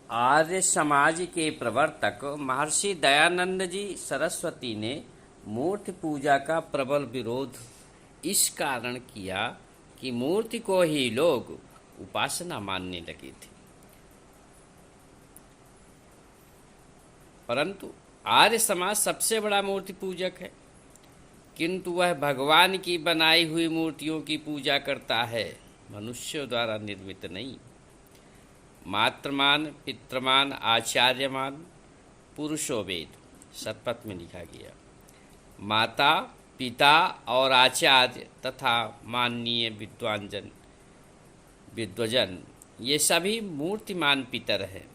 आर्य समाज के प्रवर्तक महर्षि दयानंद जी सरस्वती ने मूर्ति पूजा का प्रबल विरोध इस कारण किया कि मूर्ति को ही लोग उपासना मानने लगे थे। परंतु आर्य समाज सबसे बड़ा मूर्ति पूजक है, किंतु वह भगवान की बनाई हुई मूर्तियों की पूजा करता है, मनुष्यों द्वारा निर्मित नहीं। मात्रमान, पितृमान, आचार्यमान, पुरुषो वेद शतपथ में लिखा गया। माता, पिता और आचार्य तथा माननीय विद्वजन ये सभी मूर्तिमान पितर हैं।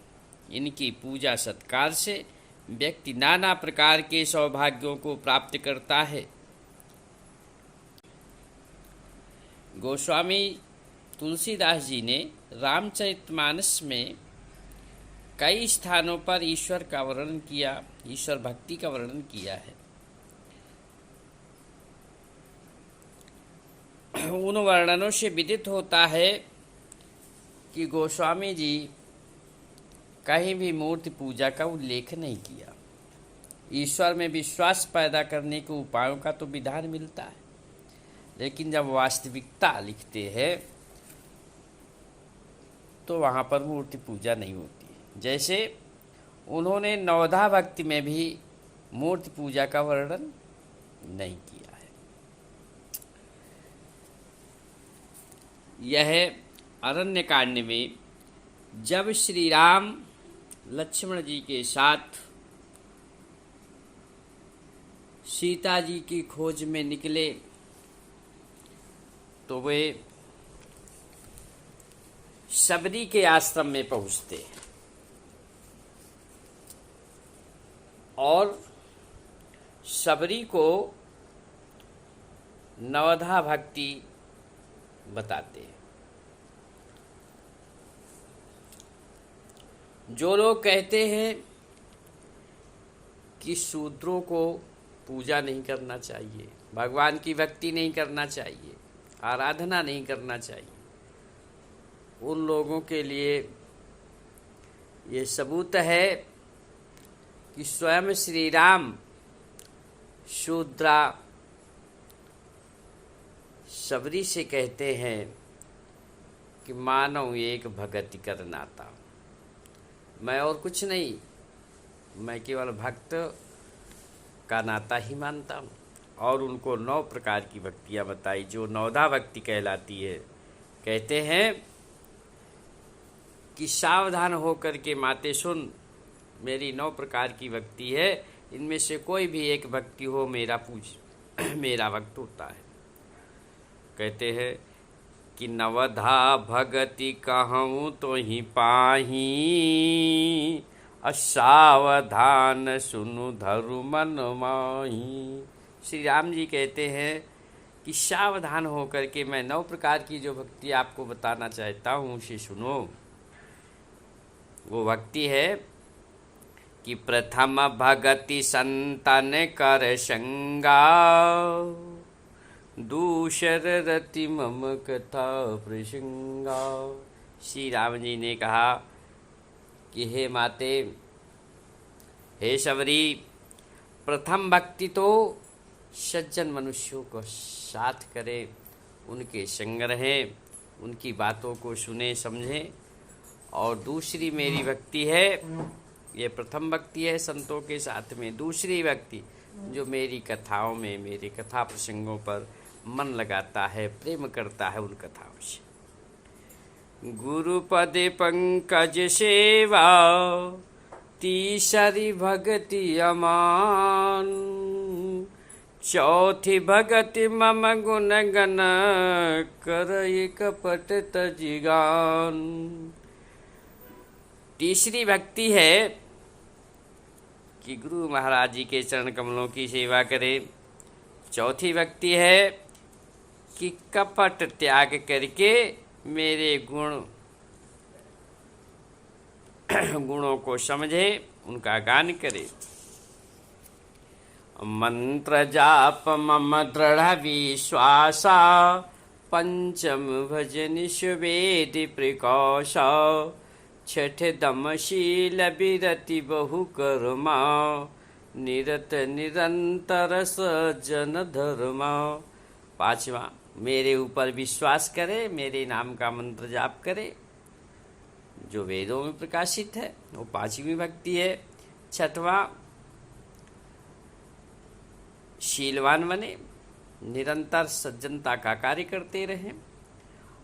इनकी पूजा सत्कार से व्यक्ति नाना प्रकार के सौभाग्यों को प्राप्त करता है। गोस्वामी तुलसीदास जी ने रामचरितमानस में कई स्थानों पर ईश्वर का वर्णन किया, ईश्वर भक्ति का वर्णन किया है। उन वर्णनों से विदित होता है कि गोस्वामी जी कहीं भी मूर्ति पूजा का उल्लेख नहीं किया। ईश्वर में विश्वास पैदा करने के उपायों का तो विधान मिलता है, लेकिन जब वास्तविकता लिखते हैं तो वहाँ पर मूर्ति पूजा नहीं होती है। जैसे उन्होंने नवधा भक्ति में भी मूर्ति पूजा का वर्णन नहीं किया है। यह अरण्यकांड में जब श्री राम लक्ष्मण जी के साथ सीता जी की खोज में निकले तो वे शबरी के आश्रम में पहुंचते और शबरी को नवधा भक्ति बताते हैं। जो लोग कहते हैं कि शूद्रों को पूजा नहीं करना चाहिए, भगवान की भक्ति नहीं करना चाहिए, आराधना नहीं करना चाहिए, उन लोगों के लिए ये सबूत है कि स्वयं श्री राम शूद्रा शबरी से कहते हैं कि मानव एक भगति कर नाता, मैं और कुछ नहीं, मैं केवल भक्त का नाता ही मानता हूँ। और उनको 9 प्रकार की भक्तियाँ बताई जो नवधा भक्ति कहलाती है। कहते हैं कि सावधान होकर के माते सुन, मेरी 9 प्रकार की भक्ति है, इनमें से कोई भी एक भक्ति हो मेरा मेरा भक्त होता है। कहते हैं कि नवधा भगति कहूँ तो ही पाही, असावधान सुनु धरु मन माही। श्री राम जी कहते हैं कि सावधान होकर के मैं 9 प्रकार की जो भक्ति आपको बताना चाहता हूँ उसे सुनो। वो भक्ति है कि प्रथम भगति संतन कर संगा, दूसर रति मम कथा प्रसंगा। श्री राम जी ने कहा कि हे माते, हे शबरी, प्रथम भक्ति तो सज्जन मनुष्यों को साथ करे, उनके संग रहे, उनकी बातों को सुने समझें। और दूसरी मेरी भक्ति है, ये प्रथम भक्ति है संतों के साथ में। दूसरी भक्ति जो मेरी कथाओं में, मेरे कथा प्रसंगों पर मन लगाता है, प्रेम करता है उन कथाओं से। गुरुपद पंकज सेवा, तीसरी भक्ति अमान, चौथी भगति मम गुण गण, करई कपट तजिगान। तीसरी भक्ति है कि गुरु महाराज जी के चरण कमलों की सेवा करें। चौथी भक्ति है कि कपट त्याग करके मेरे गुणों को समझे, उनका गान करे। मंत्र जाप मम दृढ़ विश्वासा, पंचम भजन सुवेद प्रकाशा, छठ दमशील बिरति बहु कर्मा, निरत निरंतर सज्जन धर्मा। पांचवा, मेरे ऊपर विश्वास करे, मेरे नाम का मंत्र जाप करे, जो वेदों में प्रकाशित है, वो पांचवी भक्ति है। छठवां, शीलवान बने, निरंतर सज्जनता का कार्य करते रहें।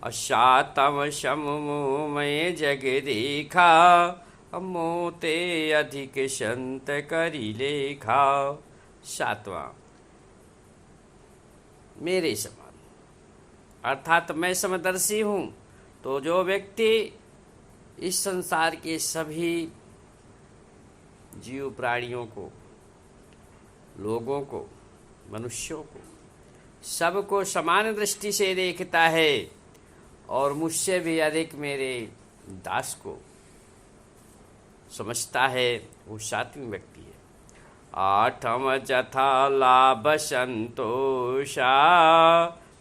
और सातम सममय जग देखा, मोते अधिक संत करी लेखा। सातवां, मेरे समान, अर्थात मैं समदर्शी हूँ, तो जो व्यक्ति इस संसार के सभी जीव प्राणियों को, लोगों को, मनुष्यों को, सबको समान दृष्टि से देखता है और मुझसे भी अधिक मेरे दास को समझता है, वो सातवीं व्यक्ति है। आठम जथा लाभ संतोषा,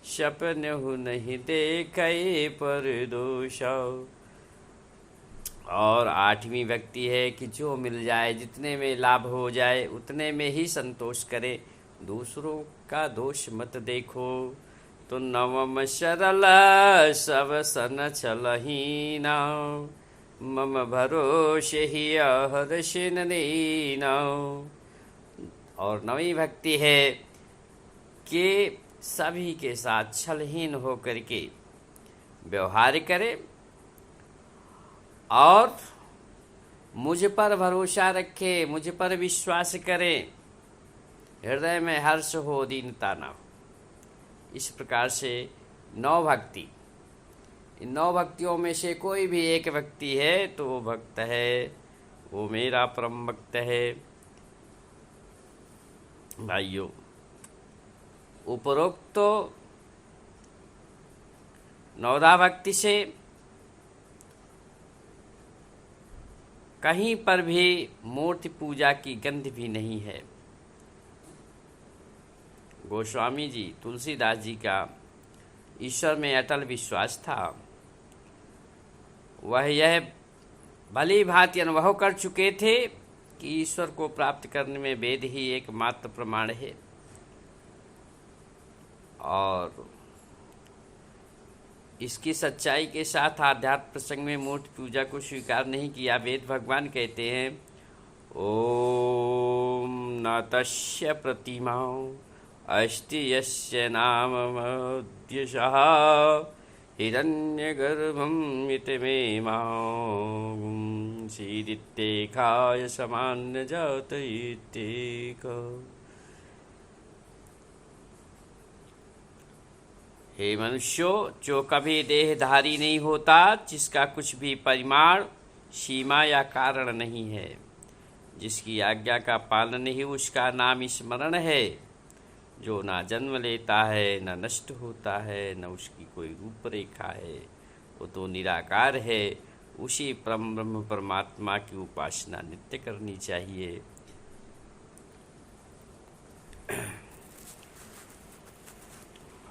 सपनहु नहीं देखे पर दोषा। और आठवीं व्यक्ति है कि जो मिल जाए, जितने में लाभ हो जाए उतने में ही संतोष करे, दूसरों का दोष मत देखो। तो नवम सरल सब सन छलहीना, मम भरोसे ही हर्षिन दीना। और नवी भक्ति है कि सभी के साथ छलहीन होकर के व्यवहार करे और मुझ पर भरोसा रखे, मुझ पर विश्वास करे, हृदय में हर्ष हो, दीनता न हो। इस प्रकार से 9 भक्ति, इन 9 भक्तियों में से कोई भी एक भक्ति है तो वो भक्त है, वो मेरा परम भक्त है। भाइयों, उपरोक्त तो 9 भक्ति से कहीं पर भी मूर्ति पूजा की गंध भी नहीं है। गोस्वामी जी, तुलसीदास जी का ईश्वर में अटल विश्वास था। वह यह भली भांति अनुभव कर चुके थे कि ईश्वर को प्राप्त करने में वेद ही एकमात्र प्रमाण है, और इसकी सच्चाई के साथ आध्यात्म प्रसंग में मूर्ति पूजा को स्वीकार नहीं किया। वेद भगवान कहते हैं, ओम न तस्य प्रतिमा अस्ति यस्य नाम मध्यशः, हिरण्यगर्भं इति मां सीदित्येकाय समान्य जात इत्येक। हे मनुष्यों, जो कभी देहधारी नहीं होता, जिसका कुछ भी परिमाण, सीमा या कारण नहीं है, जिसकी आज्ञा का पालन ही उसका नाम स्मरण है, जो ना जन्म लेता है, न नष्ट होता है, न उसकी कोई रूपरेखा है, वो तो निराकार है। उसी परम ब्रह्म परमात्मा की उपासना नित्य करनी चाहिए।